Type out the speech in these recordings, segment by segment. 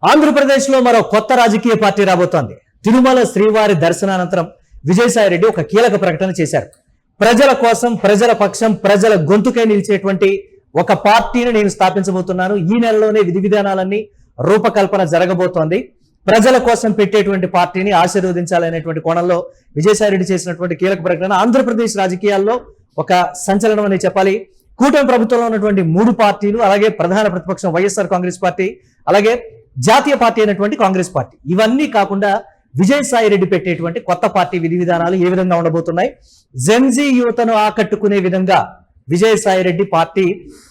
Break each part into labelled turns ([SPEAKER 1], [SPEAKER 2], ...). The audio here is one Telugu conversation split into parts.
[SPEAKER 1] ఆంధ్రప్రదేశ్లో మరో కొత్త రాజకీయ పార్టీ రాబోతోంది. తిరుమల శ్రీవారి దర్శనానంతరం విజయసాయిరెడ్డి ఒక కీలక ప్రకటన చేశారు. ప్రజల కోసం, ప్రజల పక్షం, ప్రజల గొంతుకై నిలిచేటువంటి ఒక పార్టీని నేను స్థాపించబోతున్నాను. ఈ నెలలోనే విధి విధానాలన్నీ రూపకల్పన జరగబోతోంది. ప్రజల కోసం పెట్టేటువంటి పార్టీని ఆశీర్వదించాలనేటువంటి కోణంలో విజయసాయిరెడ్డి చేసినటువంటి కీలక ప్రకటన ఆంధ్రప్రదేశ్ రాజకీయాల్లో ఒక సంచలనం అని చెప్పాలి. కూటమి ప్రభుత్వంలో ఉన్నటువంటి 3 పార్టీలు, అలాగే ప్రధాన ప్రతిపక్షం వైఎస్ఆర్ కాంగ్రెస్ పార్టీ, అలాగే జాతీయ పార్టీ అయినటువంటి కాంగ్రెస్ పార్టీ, ఇవన్నీ కాకుండా విజయసాయిరెడ్డి పెట్టేటువంటి కొత్త పార్టీ విధి విధానాలు ఏ విధంగా ఉండబోతున్నాయి, జెన్జీ యువతను ఆకట్టుకునే విధంగా విజయసాయిరెడ్డి పార్టీ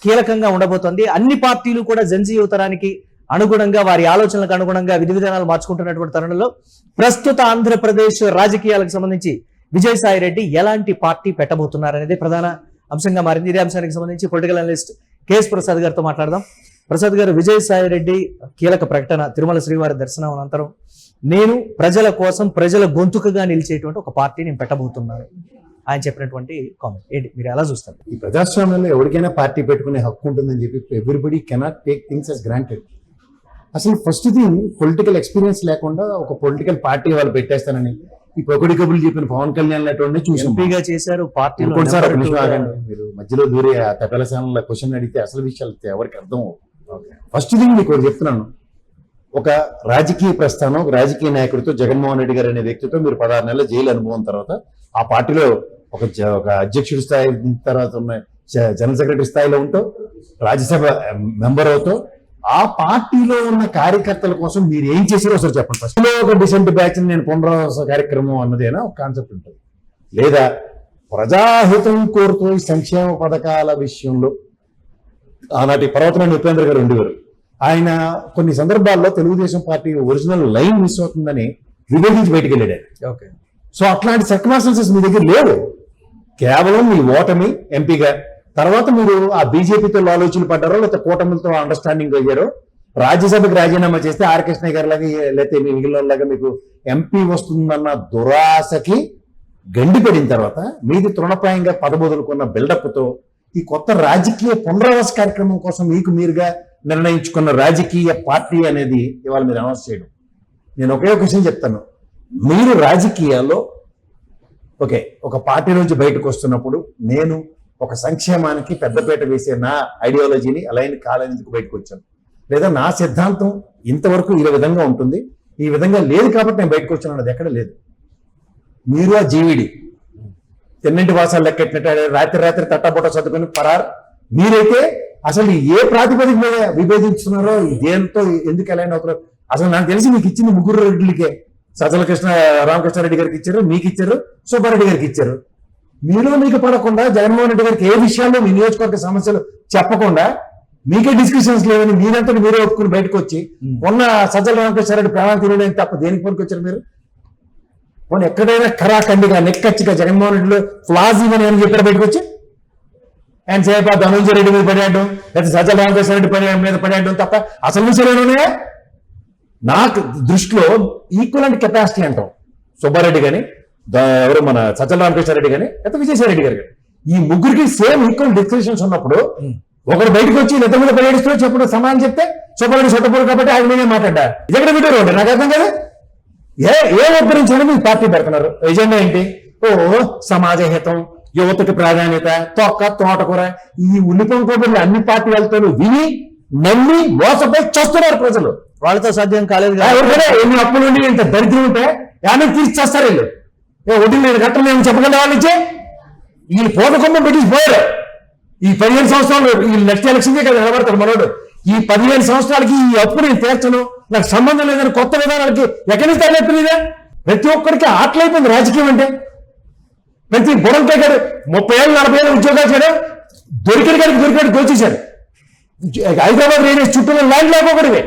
[SPEAKER 1] కీలకంగా ఉండబోతోంది. అన్ని పార్టీలు కూడా జెన్జీ యువతరానికి అనుగుణంగా, వారి ఆలోచనలకు అనుగుణంగా విధి విధానాలు మార్చుకుంటున్నటువంటి తరుణంలో ప్రస్తుత ఆంధ్రప్రదేశ్ రాజకీయాలకు సంబంధించి విజయసాయిరెడ్డి ఎలాంటి పార్టీ పెట్టబోతున్నారనేది ప్రధాన అంశంగా మారింది. ఇదే అంశానికి సంబంధించి పొలిటికల్ అనలిస్ట్ కేఎస్ ప్రసాద్ గారితో మాట్లాడదాం. ప్రసాద్ గారు, విజయసాయిరెడ్డి కీలక ప్రకటన తిరుమల శ్రీవారి దర్శనం అనంతరం నేను ప్రజల కోసం, ప్రజల గొంతుకగా నిలిచేటువంటి ఒక పార్టీ నేను పెట్టబోతున్నాను ఆయన చెప్పినటువంటి కామెంట్ ఏంటి, మీరు ఎలా చూస్తారు?
[SPEAKER 2] ఈ ప్రజాస్వామ్యంలో ఎవరికైనా పార్టీ పెట్టుకునే హక్కు ఉంటుందని చెప్పి everybody cannot take things as granted. అసలు ఫస్ట్ థింగ్, పొలిటికల్ ఎక్స్పీరియన్స్ లేకుండా ఒక పొలిటికల్ పార్టీ వాళ్ళు పెట్టేస్తానని ఈ పొగడి కబుర్లు చెప్పిన పవన్ కళ్యాణ్ లాంటి చూసాం.
[SPEAKER 1] ఎంపీగా చేశారు పార్టీలో.
[SPEAKER 2] మీరు మధ్యలో దూరే ఆ తపలశాలలో క్వశ్చన్ అడిగితే అసలు విషయాలు ఎవరికి అర్థం అవుతుంది. ఫస్ట్ థింగ్ మీకు చెప్తున్నాను, ఒక రాజకీయ ప్రస్థానం, ఒక రాజకీయ నాయకుడితో, జగన్మోహన్ రెడ్డి గారు అనే వ్యక్తితో మీరు 16 నెలల జైలు అనుభవం తర్వాత ఆ పార్టీలో ఒక అధ్యక్షుడి స్థాయి తర్వాత ఉన్న జనరల్ సెక్రటరీ స్థాయిలో ఉంటూ రాజ్యసభ మెంబర్ అవుతూ ఆ పార్టీలో ఉన్న కార్యకర్తల కోసం మీరు ఏం చేశారో ఒకసారి చెప్పండి. ఫస్ట్ ఒక డిసెంట్ బ్యాచ్ నేను పునరావాస కార్యక్రమం అన్నదేనా ఒక కాన్సెప్ట్ ఉంటుంది, లేదా ప్రజాహితం కోరుతూ ఈ సంక్షేమ పథకాల విషయంలో ఆనాటి పర్వతనేని ఉపేంద్ర గారు ఉండేవారు. ఆయన కొన్ని సందర్భాల్లో Telugu Desam party original line miss అవుతుందని విభేదించి బయటికి వెళ్ళాడు.
[SPEAKER 1] ఓకే,
[SPEAKER 2] సో అట్లాంటి సర్కమ్స్టాన్సెస్ మీ దగ్గర లేవు. కేవలం మీ ఓటమి ఎంపీగా, తర్వాత మీరు ఆ బీజేపీతో ఆలోచనలు పడ్డారో, లేకపోతే కూటమిలతో అండర్స్టాండింగ్ అయ్యారో, రాజ్యసభకు రాజీనామా చేస్తే ఆర్ కృష్ణ గారి లాగా, లేకపోతే మిగిలిన లాగా మీకు ఎంపీ వస్తుందన్న దురాశకి గండిపడిన తర్వాత మీది తృణప్రాయంగా పదబొదులుకున్న బిల్డప్తో ఈ కొత్త రాజకీయ పునరావాస కార్యక్రమం కోసం మీకు మీరుగా నిర్ణయించుకున్న రాజకీయ పార్టీ అనేది ఇవాళ మీరు అనౌన్స్ చేయడం. నేను ఒకే ఒక విషయం చెప్తాను, మీరు రాజకీయాల్లో ఒక పార్టీ నుంచి బయటకు వస్తున్నప్పుడు నేను ఒక సంక్షేమానికి పెద్దపీట వేసే నా ఐడియాలజీని అలైన్ కాలేజీకి బయటకు వచ్చాను, లేదా నా సిద్ధాంతం ఇంతవరకు ఈ విధంగా ఉంటుంది, ఈ విధంగా లేదు కాబట్టి నేను బయటకు వచ్చాను అన్నది ఎక్కడ లేదు. మీరు ఆ జీవిడి తెన్నింటి వాసాలు లెక్కెట్టినట్టు రాత్రి తట్టబొట్ట చదువుకొని పరార్. మీరైతే అసలు ఏ ప్రాతిపదిక మీద విభేదించుతున్నారో, దేంతో ఎందుకు అలైన్ అవుతారో అసలు నాకు తెలిసి మీకు ఇచ్చింది 3 రెడ్డిలకే. సజ్జల రామకృష్ణారెడ్డి గారికి ఇచ్చారు, మీకు ఇచ్చారు, సుబ్బారెడ్డి గారికి ఇచ్చారు. మీకు పడకుండా జగన్మోహన్ రెడ్డి గారికి ఏ విషయాల్లో మీ నియోజకవర్గ సమస్యలు చెప్పకుండా మీకే డిస్కషన్స్ లేవని మీరంతా మీరే ఒప్పుకుని బయటకు వచ్చి ఉన్న సజ్జల రామకృష్ణారెడ్డి ప్రాణాలు తినడానికి తప్ప దేనికి పనికి వచ్చారు మీరు? పోనీ ఎక్కడైనా ఖరాఖండిగా నెక్కచ్చిగా జగన్మోహన్ రెడ్డిలో ఫ్లాజ్ ఇవని అని చెప్పారు బయటకు వచ్చి? ఆయన సేప ధనంజయ రెడ్డి మీద పడేయడం, లేదా సజ్జల రామకృష్ణారెడ్డి మీద పడేయడం తప్ప అసలు విషయాలు ఏమన్నాయా? నాకు దృష్టిలో ఈక్వలెంట్ కెపాసిటీ అంటాం. సుబ్బారెడ్డి కానీ, ఎవరు మన సజ్జల రామకృష్ణారెడ్డి కానీ, లేదా విజయసాయిరెడ్డి గారు కానీ, ఈ ముగ్గురికి సేమ్ ఈక్వల్ డిస్కషన్స్ ఉన్నప్పుడు ఒకరు బయటకు వచ్చి నిద్ర మీద పర్యటిస్తూ చెప్పడం సమానం చెప్తే సుబ్బారెడ్డి సొట్టపోరు కాబట్టి ఆయన మీదే మాట్లాడా. ఎక్కడ పెట్టారు అంటే నాకు అర్థం కదా. ఏ ఉద్ధరించాలని మీరు పార్టీ పెడుతున్నారు? ఎజెండా ఏంటి? సమాజ హితం, యువతకి ప్రాధాన్యత, తోటకూర, ఈ ఉల్లిపంకోబడి అన్ని పార్టీ వెళ్తూ విని నమ్మి మోసపోయి చేస్తున్నారు ప్రజలు.
[SPEAKER 1] వాళ్ళతో సాధ్యం కాలేదు.
[SPEAKER 2] ఎన్ని అప్పుల నుండి ఇంత దరిద్రం ఉంటే ఏమైనా తీర్చేస్తారు వీళ్ళు. వడ్డీ నేను కట్టలు ఏమి చెప్పగల వాళ్ళు ఇచ్చే ఈ పోతకొమ్మ బ్రిటిష్ పోయారు. ఈ 15 సంవత్సరాలు ఈ నెక్స్ట్ ఎలక్షన్కే కదా నిలబడతాడు మనోడు. ఈ 15 సంవత్సరాలకి ఈ అప్పు నేను తీర్చను, నాకు సంబంధం లేదని కొత్త విధానాలకి ఎక్కడి నుంచి తరలిపోయిందా? ప్రతి ఒక్కరికి ఆటలైపోయింది రాజకీయం అంటే. ప్రతి బుడంకాయ గారు 30 ఏళ్ళు 40 ఏళ్ళు ఉద్యోగాలు చేయడం, దొరికినట్టు దోచేశారు. హైదరాబాద్ రేడియస్ చుట్టూ ల్యాండ్ లేకపోకూడదు.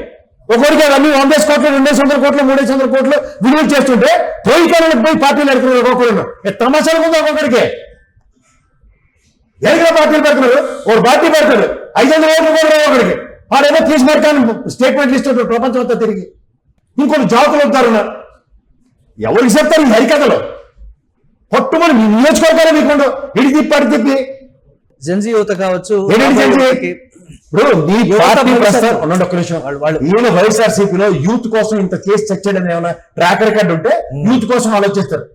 [SPEAKER 2] ఒకరికి అన్ని 100 కోట్లు, 200 కోట్లు, 300 కోట్లు విలువ చేస్తుంటే పోయి కాలంలో పోయి పార్టీలు ఎడుతున్నారు. ఒక్కొక్కరు తమాషాలు ఉంది. ఒక్కొక్కరికి ఎదుగులో పార్టీలు పెడుతున్నారు, ఒక పార్టీ పెడతారు 500 ఓట్లు కూడా ఒకరికి. వాడేమో తీసి మార్కాన్ని స్టేట్మెంట్లు ఇస్తుంటారు ప్రపంచం అంతా తిరిగి. ఇంకొన్ని జాతులు వస్తారు. ఎవరికి చెప్తారు ఈ హరికథలు? పట్టుమని మీ నియోజకవర్గాలు మీకుండవు. ఇడి తిప్పి అడి తిప్పి
[SPEAKER 1] జెన్జీ యువత కావచ్చు,
[SPEAKER 2] ఇప్పుడు మీ
[SPEAKER 1] యువత
[SPEAKER 2] పార్టీ
[SPEAKER 1] భవిష్యత్తు.
[SPEAKER 2] ప్రస్తుతం ఉండండి ఒక్క నిమిషం. ఈయన వైఎస్ఆర్సీపీలో యూత్ కోసం ఇంత చేసి చచ్చాడని ఏమైనా ట్రాక్ రికార్డు ఉంటే యూత్ కోసం ఆలోచిస్తారు.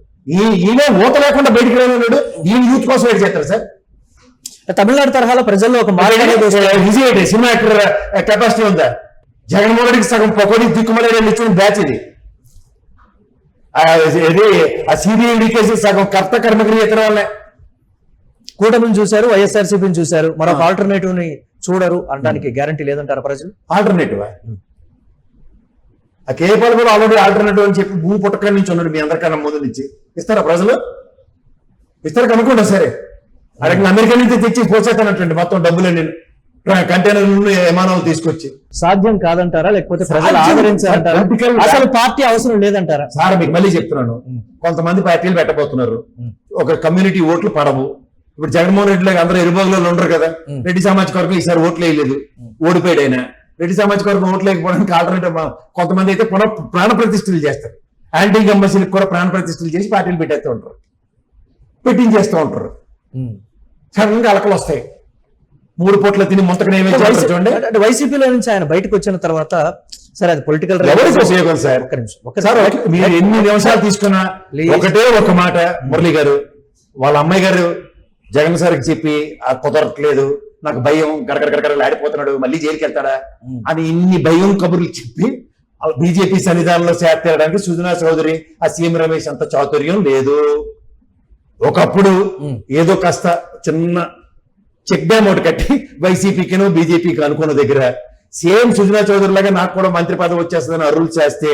[SPEAKER 2] ఈయన ఊత లేకుండా బయటికి రానున్నాడు, ఈయన యూత్ కోసం వెయిట్ చేస్తారు సార్.
[SPEAKER 1] తమిళనాడు తరహాలో ప్రజల్లో ఒక మార్పు అనేది వస్తుంది.
[SPEAKER 2] విజయ్ సినిమా యాక్టర్ కెపాసిటీ ఉందా? జగన్మోహన్ రెడ్డికి సగం పొగడి దిక్కుమలే ఇచ్చిన బ్యాచ్ ఇది. ఇది ఆ సిబిఐడి కేసు సగం కర్త కర్మగిరి ఇతర వాళ్ళే.
[SPEAKER 1] కూటమిని చూశారు, వైఎస్ఆర్సీపీని చూశారు, మరొక ఆల్టర్నేటివ్ ని చూడరు అనడానికి గ్యారంటీ లేదంటారు ప్రజలు.
[SPEAKER 2] ఆల్టర్నేటివ్ ఆ కేపాల్ కూడా ఆల్రెడీ ఆల్టర్నేటివ్ అని చెప్పి భూమి పుట్టక నుంచి ఉన్నాడు మీ అందరికన్నా ముందు నుంచి. ఇస్తారా ప్రజలు? ఇస్తారు కనుక్కోండి సరే. అక్కడ అమెరికా నుంచి తెచ్చి పోసేస్తానట్టండి మొత్తం డబ్బులు నేను కంటైనర్ విమానాలు తీసుకొచ్చి.
[SPEAKER 1] సాధ్యం కాదంటారా, లేకపోతే ప్రజలు
[SPEAKER 2] సాధ్యం.
[SPEAKER 1] ఆదరించాలంటారా,
[SPEAKER 2] Political-
[SPEAKER 1] అసలు పార్టీ అవసరం లేదంటారా?
[SPEAKER 2] సార్ మీకు మళ్ళీ చెప్తున్నాను, కొంతమంది పార్టీలు పెట్టబోతున్నారు, ఒక కమ్యూనిటీ ఓట్లు పడవు. ఇప్పుడు జగన్మోహన్ రెడ్డి లాగా అందరూ ఎరుబాగులో ఉండరు కదా. రెడ్డి సామాజిక వర్గం ఈసారి ఓట్లు వేయలేదు, ఓడిపోయాడు ఆయన. రెడ్డి సామాజిక వర్గం ఓట్లు వేయకపోవడానికి ఆల్టర్నేటివ్ కొంతమంది అయితే ప్రాణ ప్రతిష్ఠలు చేస్తారు. యాంటీ గమ్మసీలకు కూడా ప్రాణ ప్రతిష్ఠలు చేసి పార్టీలు పెట్టేస్తూ ఉంటారు, పెట్టించేస్తూ ఉంటారు. సడన్ గా అలకలు వస్తాయి. 3 పూట్ల తిని ముంతకనే చూడండి.
[SPEAKER 1] అంటే వైసీపీలో నుంచి ఆయన బయటకు వచ్చిన తర్వాత సరే అది పొలిటికల్
[SPEAKER 2] ఎవరికి ఉపయోగం సార్?
[SPEAKER 1] ఒక్క నిమిషం.
[SPEAKER 2] సార్ మీరు ఎన్ని నిమిషాలు తీసుకున్నా ఒకటే ఒక మాట, మురళి గారు వాళ్ళ అమ్మాయి గారు జగన్ సార్కి చెప్పి ఆ కుదరట్లేదు, నాకు భయం, గడగడ ఆడిపోతున్నాడు, మళ్ళీ జైలుకి వెళ్తాడా అని ఇన్ని భయం కబుర్లు చెప్పి బీజేపీ సన్నిధానంలో చేర్చడానికి సుజనా చౌదరి ఆ సీఎం రమేష్ అంత చాతుర్యం లేదు. ఒకప్పుడు ఏదో కాస్త చిన్న చెక్ డ్యామ్ ఒకటి కట్టి వైసీపీకిను బీజేపీకి అనుకున్న దగ్గర సేమ్ సుజనా చౌదరి లాగా నాకు కూడా మంత్రి పదవి వచ్చేస్తుందని అరువులు చేస్తే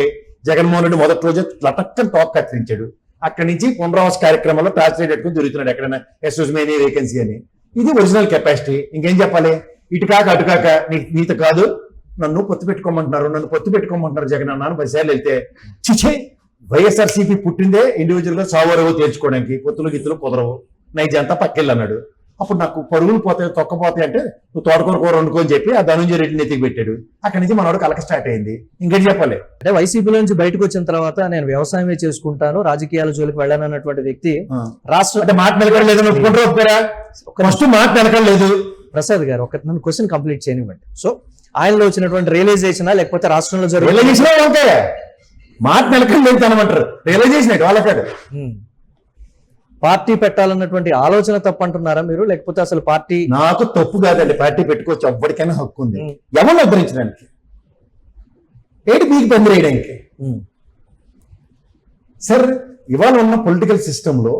[SPEAKER 2] జగన్మోహన్ రెడ్డి మొదటి రోజు లటక్కని తోక కత్తిరించాడు. అక్కడి నుంచి పునరావాస కార్యక్రమంలో ట్రాన్స్లేట్ పెట్టుకుని తిరుగుతున్నాడు ఎక్కడైనా ఎస్ఎస్మేనీ వేకెన్సీ అని. ఇది ఒరిజినల్ కెపాసిటీ. ఇంకేం చెప్పాలి? ఇటు కాక అటు కాక నీతో కాదు, నన్ను పొత్తు పెట్టుకోమంటున్నారు జగన్ అన్నాను 10 సార్లు వెళ్తే. చిచే, వైఎస్ఆర్సీపీ పుట్టిందే ఇండివిజువల్ గా సావరవు తేల్చుకోవడానికి, పొత్తులు గిత్తులు కుదరవు, నైజంతా పక్కెళ్ళి అన్నాడు. అప్పుడు నాకు పరుగులు పోతాయి, తొక్కపోతాయి అంటే నువ్వు తోటకూర కూర వండుకొని చెప్పి ఆ ధనుంజయ రెడ్డిని ఎత్తికి పెట్టాడు. అక్కడి నుంచి మనోడు కలక స్టార్ట్ అయింది. ఇంకేం చెప్పాలి?
[SPEAKER 1] అంటే వైసీపీలో నుంచి బయటకు వచ్చిన తర్వాత నేను వ్యవసాయమే చేసుకుంటాను, రాజకీయాల జోలికి వెళ్ళానన్నటువంటి వ్యక్తి రాష్ట్ర
[SPEAKER 2] అంటే మాట నిలకడలేదు, ఒప్పుకుంటారా? ఫస్ట్ మాట నిలకడలేదు.
[SPEAKER 1] ప్రసాద్ గారు ఒక నన్ను క్వశ్చన్ కంప్లీట్ చేయనివ్వండి. సో ఆయనలో వచ్చినటువంటి రియలైజేషన్ లేకపోతే రాష్ట్రంలో
[SPEAKER 2] రియలైజేషన్ ఓకే, మాట నిలకడలేదు అనమంటారు. రియలైజేషన్ ఏంటి వాళ్ళకాడు?
[SPEAKER 1] పార్టీ పెట్టాలన్నటువంటి ఆలోచన తప్పు అంటున్నారా మీరు, లేకపోతే అసలు పార్టీ?
[SPEAKER 2] నాకు తప్పు కాదండి, పార్టీ పెట్టుకోవచ్చు, ఎవ్వరికైనా హక్కు ఉంది. ఎవరిని ఉద్ధరించడానికి, ఏంటి మీకు పని వేయడానికి? సార్ ఇవాళ ఉన్న పొలిటికల్ సిస్టమ్ లో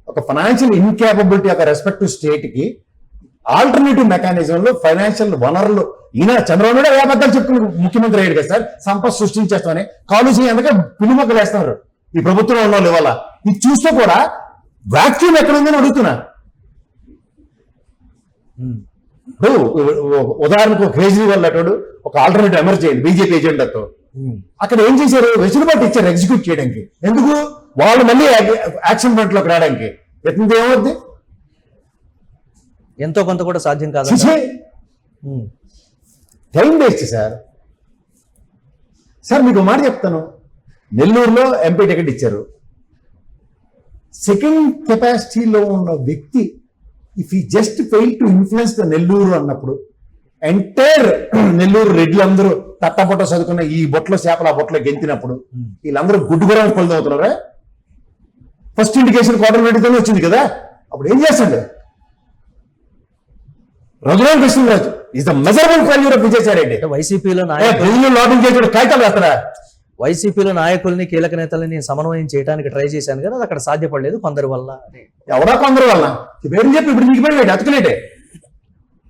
[SPEAKER 2] ఒక ఫైనాన్షియల్ ఇన్కేపబిలిటీ ఒక రెస్పెక్టివ్ స్టేట్ కి ఆల్టర్నేటివ్ మెకానిజం లో ఫైనాన్షియల్ వనరులు ఈయన చంద్రబాబు నాయుడు ఏ అబద్ధాలు చెప్పుకుని ముఖ్యమంత్రి అయ్యాడు కదా సార్, సంపద సృష్టించేస్తామని కాలు ఎందుకంటే పిలుమొక్కలు వేస్తున్నారు ఈ ప్రభుత్వంలో ఉన్న వాళ్ళు. ఇవాళ ఇది చూస్తూ కూడా వ్యాక్సిన్ ఎక్కడ ఉందని అడుగుతున్నా. ఉదాహరణకు కేజ్రీవాల్ అటాడు ఒక ఆల్టర్నేటివ్ ఎమర్జ్ అయ్యింది బీజేపీ ఎజెండాతో. అక్కడ ఏం చేశారు? వెసులుబాటు ఇచ్చారు ఎగ్జిక్యూట్ చేయడానికి. ఎందుకు? వాళ్ళు మళ్ళీ యాక్షన్ ఫ్రంట్ లోకి రావడానికి. ఎత్తుంది ఏమవుద్ది?
[SPEAKER 1] ఎంతో కొంత కూడా సాధ్యం కాదు.
[SPEAKER 2] Time waste sir. సార్ మీకు మాట చెప్తాను, నెల్లూరులో ఎంపీ టికెట్ ఇచ్చారు. సెకండ్ కెపాసిటీలో ఉన్న వ్యక్తి ఇఫ్ ఈ just fail to influence the Nellore అన్నప్పుడు ఎంటైర్ నెల్లూరు రెడ్లందరూ తట్టపొట్ట చదువుకున్న ఈ బొట్లో చేపలు ఆ బొట్లో గెంతినప్పుడు వీళ్ళందరూ గుడ్డుగురానికి పొందవుతున్నారా? ఫస్ట్ ఇండికేషన్ కోటమిరెడ్డితోనే వచ్చింది కదా. అప్పుడు ఏం చేస్తాడు? Raghuram Krishnaraju is the measurable failure of Vijayasai Reddy.
[SPEAKER 1] వైసీపీలో
[SPEAKER 2] ప్రజలు లాబింగ్ చేసాడు, కాగితాలు వేస్తారా?
[SPEAKER 1] వైసీపీలో నాయకుల్ని కీలక నేతలని సమన్వయం చేయడానికి ట్రై చేశాను కదా, అది అక్కడ సాధ్యపడలేదు కొందరి వల్ల.
[SPEAKER 2] ఎవరా కొందరు వల్ల? పేరు చెప్పి ఇప్పుడు నీకు పోయి అతుకునేటే.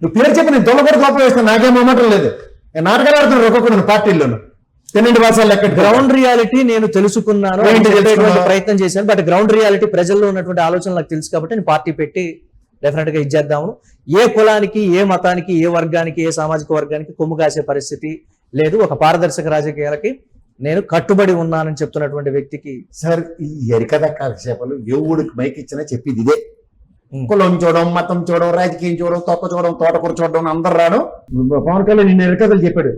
[SPEAKER 2] నువ్వు పేరు చెప్పి నేను దొల్ల కూడా కోపం వేస్తాను, నాకేం అమ్మటం లేదు. నేను నాటకాలు ఆడుతున్నాను ఒక్కొక్కరు పార్టీల్లోనూ. 12 భాషలు లెక్క
[SPEAKER 1] గ్రౌండ్ రియాలిటీ నేను తెలుసుకున్నాను, ప్రయత్నం చేశాను. బట్ గ్రౌండ్ రియాలిటీ ప్రజల్లో ఉన్నటువంటి ఆలోచన నాకు తెలుసు కాబట్టి నేను పార్టీ పెట్టి డెఫినెట్ గా ఇచ్చేద్దాము. ఏ కులానికి, ఏ మతానికి, ఏ వర్గానికి, ఏ సామాజిక వర్గానికి కొమ్ము కాసే పరిస్థితి లేదు. ఒక పారదర్శక రాజకీయాలకి నేను కట్టుబడి ఉన్నానని చెప్తున్నటువంటి వ్యక్తికి
[SPEAKER 2] సార్ ఈ ఎరికథ కాలక్షేపాలు ఎవడికి మైక్ ఇచ్చినా చెప్పేది ఇదే. కులం చూడడం, మతం చూడడం, రాజకీయం చూడడం, తొక్క చూడడం, తోటకూర చూడడం, అందరు రావడం. పవన్ కళ్యాణ్ నిన్న ఎరికథలు చెప్పాడు.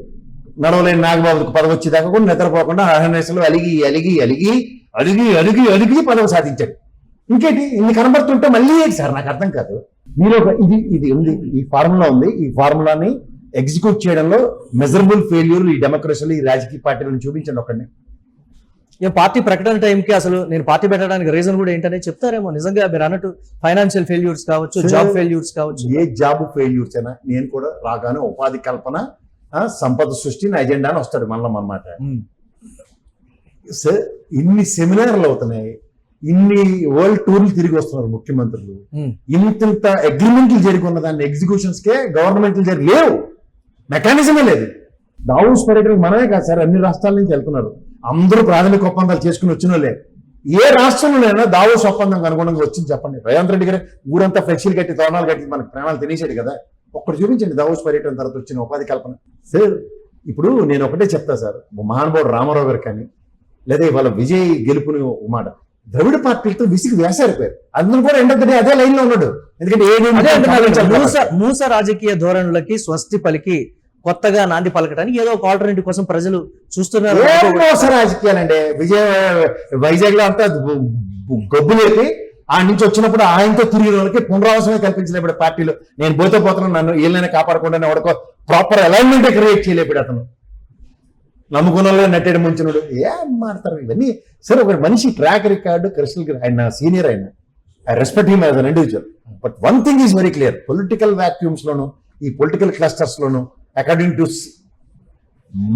[SPEAKER 2] నడవలేని నాగబాబుకి పదవి వచ్చేదాకా కూడా నిద్రపోకుండా అహర్నిశలు అలిగి అలిగి అలిగి అలిగి అలిగి అలిగి పదవి సాధించాడు. ఇంకేంటి ఇన్ని కనబడుతుంటే మళ్ళీ ఏంటి సార్ నాకు అర్థం కాదు. మీరు ఒక ఇది ఇది ఉంది, ఈ ఫార్ములా ఉంది. ఈ ఫార్ములాని ఎగ్జిక్యూట్ చేయడంలో మెజరబుల్ ఫెయిల్యూర్ ఈ డెమోక్రసీలో ఈ రాజకీయ పార్టీలను చూపించండి ఒకరిని.
[SPEAKER 1] పార్టీ ప్రకటన టైంకి అసలు నేను పార్టీ పెట్టడానికి రీజన్ కూడా ఏంటనే చెప్తారేమో. నిజంగా మీరు అన్నట్టు ఫైనాన్షియల్ ఫెయిల్యూర్స్ కావచ్చు, జాబ్ ఫెయిల్యూర్స్ కావచ్చు.
[SPEAKER 2] ఏ జాబ్ ఫెయిల్యూర్స్ అయినా నేను కూడా రాగానే ఉపాధి కల్పన, సంపద సృష్టి నా ఎజెండా అని వస్తాడు మళ్ళీ అన్నమాట. సార్ ఇన్ని సెమినార్లు అవుతున్నాయి, ఇన్ని వరల్డ్ టూర్లు తిరిగి వస్తున్నారు ముఖ్యమంత్రులు, ఇంత అగ్రిమెంట్లు జరిగి ఉన్న దాన్ని ఎగ్జిక్యూషన్స్ కే గవర్నమెంట్లు జరిగి లేవు, మెకానిజమే లేదు. దావోస్ పర్యటన మనమే కాదు సార్, అన్ని రాష్ట్రాల నుంచి వెళ్తున్నారు. అందరూ ప్రాథమిక ఒప్పందాలు చేసుకుని వచ్చిన వాళ్ళే. ఏ రాష్ట్రంలోనైనా దావోస్ ఒప్పందం అనుగుణంగా వచ్చింది చెప్పండి. రేవంత్ రెడ్డి గారు ఊరంతా ఫ్లెక్సీలు కట్టి, తోరణాలు కట్టి మనకు ప్రాణాలు తినేసాడు కదా. ఒక్కటి చూపించండి దావోస్ పర్యటన తర్వాత వచ్చిన ఉపాధి కల్పన. సార్ ఇప్పుడు నేను ఒకటే చెప్తా సార్, మహానుభావుడు రామారావు గారు కానీ లేదా ఇవాళ విజయ్ గెలుపుని మాట ద్రవిడ పార్టీలతో విసిగి వేసారిపోయారు. అందరూ కూడా ఎండ్ అదే లైన్ లో ఉన్నాడు. ఎందుకంటే
[SPEAKER 1] మూస రాజకీయ ధోరణులకి స్వస్తి పలికి కొత్తగా నాంది పలకటానికి ఏదో ఒక ఆల్టర్నేటివ్ కోసం ప్రజలు చూస్తున్నారు.
[SPEAKER 2] రాజకీయాలండి వైజాగ్ లో అంతా గబ్బు లేపి ఆ నుంచి వచ్చినప్పుడు ఆయనతో తిరిగిన వాళ్ళకి పునరావాసమే కల్పించలేపడు పార్టీలు. నేను పోతున్నాను, నన్ను వీళ్ళనే కాపాడకుండా వాడుకో ప్రాపర్ అలైన్మెంట్ క్రియేట్ చేయలేపాడు అతను. నమ్ముకున్న నట్టేడు ముంచినడు ఏం మాడతారు ఇవన్నీ. సరే ఒక మనిషి ట్రాక్ రికార్డు కృష్ణ ఆయన సీనియర్, ఆయన I respect him as an individual. But one thing is very clear, political vacuums లోను ఈ పొలిటికల్ క్లస్టర్స్ లోను according to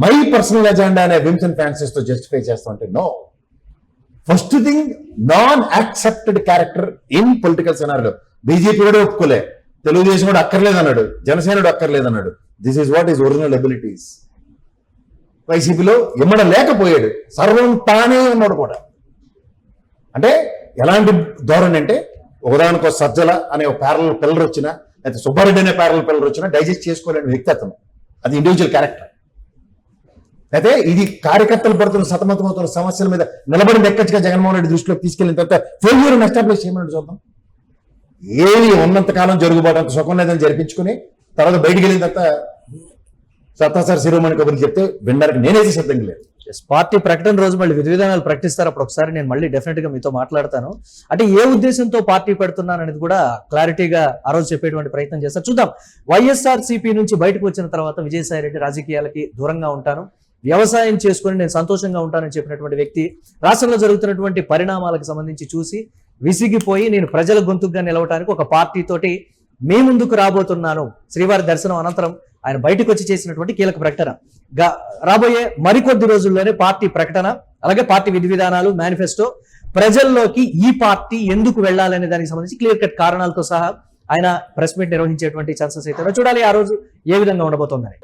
[SPEAKER 2] my personal agenda అనే విమ్స్ అండ్ ఫ్యాన్సీస్ తో జస్టిఫై చేస్తా అంటే no. First thing, non accepted character in political scenario. BJP కూడా ఒప్పుకోలే, తెలుగుదేశం కూడా అక్కర్లేదన్నాడు, జనసేనుడు అక్కర్లేదన్నాడు. This is what is original abilities. వైసీపీలో ఇమ్మడం లేకపోయాడు, సర్వం తానే ఉన్నాడు కూడా. అంటే ఎలాంటి ధోరణి అంటే ఒకదానికో సజ్జల అనే ఒక ప్యారల్ పిల్లర్ వచ్చినా, లేకపోతే సుబ్బారెడ్డి అనే ప్యారల్ పిల్లర్ వచ్చినా డైజెస్ట్ చేసుకోలేని వ్యక్తి అతను. అది ఇండివిజువల్ క్యారెక్టర్. అయితే ఇది కార్యకర్తలు పడుతున్న సతమతమవుతున్న సమస్యల మీద నిలబడి నెక్కచ్చిగా జగన్మోహన్ రెడ్డి దృష్టిలోకి తీసుకెళ్లిన తర్వాత ఫెయిల్యూర్ ఎస్టాబ్లిష్ చేయమని చూద్దాం. ఏది ఉన్నంతకాలం జరుగుబాటు సుఖం లేదని జరిపించుకుని తర్వాత బయటికి వెళ్ళిన తర్వాత సత్తాసారి శిరోమణి కబుర్లు చెప్తే వినడానికి నేనైతే సిద్ధంగా లేదు.
[SPEAKER 1] పార్టీ ప్రకటన రోజు మళ్ళీ విధి విధానాలు ప్రకటిస్తారు. అప్పుడు ఒకసారి నేను మళ్ళీ డెఫినెట్ గా మీతో మాట్లాడతాను. అంటే ఏ ఉద్దేశంతో పార్టీ పెడుతున్నాను అనేది కూడా క్లారిటీగా ఆ రోజు చెప్పేటువంటి ప్రయత్నం చేస్తారు. చూద్దాం. వైఎస్ఆర్సీపీ నుంచి బయటకు వచ్చిన తర్వాత విజయసాయి రెడ్డి రాజకీయాలకి దూరంగా ఉంటాను, వ్యవసాయం చేసుకుని నేను సంతోషంగా ఉంటానని చెప్పినటువంటి వ్యక్తి రాష్ట్రంలో జరుగుతున్నటువంటి పరిణామాలకు సంబంధించి చూసి విసిగిపోయి నేను ప్రజల గొంతుగా నిలవటానికి ఒక పార్టీ తోటి మీ ముందుకు రాబోతున్నాను. శ్రీవారి దర్శనం అనంతరం ఆయన బయటకు వచ్చి చేసినటువంటి కీలక ప్రకటన. రాబోయే మరికొద్ది రోజుల్లోనే పార్టీ ప్రకటన, అలాగే పార్టీ విధి విధానాలు, మేనిఫెస్టో, ప్రజల్లోకి ఈ పార్టీ ఎందుకు వెళ్ళాలనే దానికి సంబంధించి క్లియర్ కట్ కారణాలతో సహా ఆయన ప్రెస్ మీట్ నిర్వహించేటువంటి ఛాన్సెస్ అయితే చూడాలి ఆ రోజు ఏ విధంగా ఉండబోతోందని.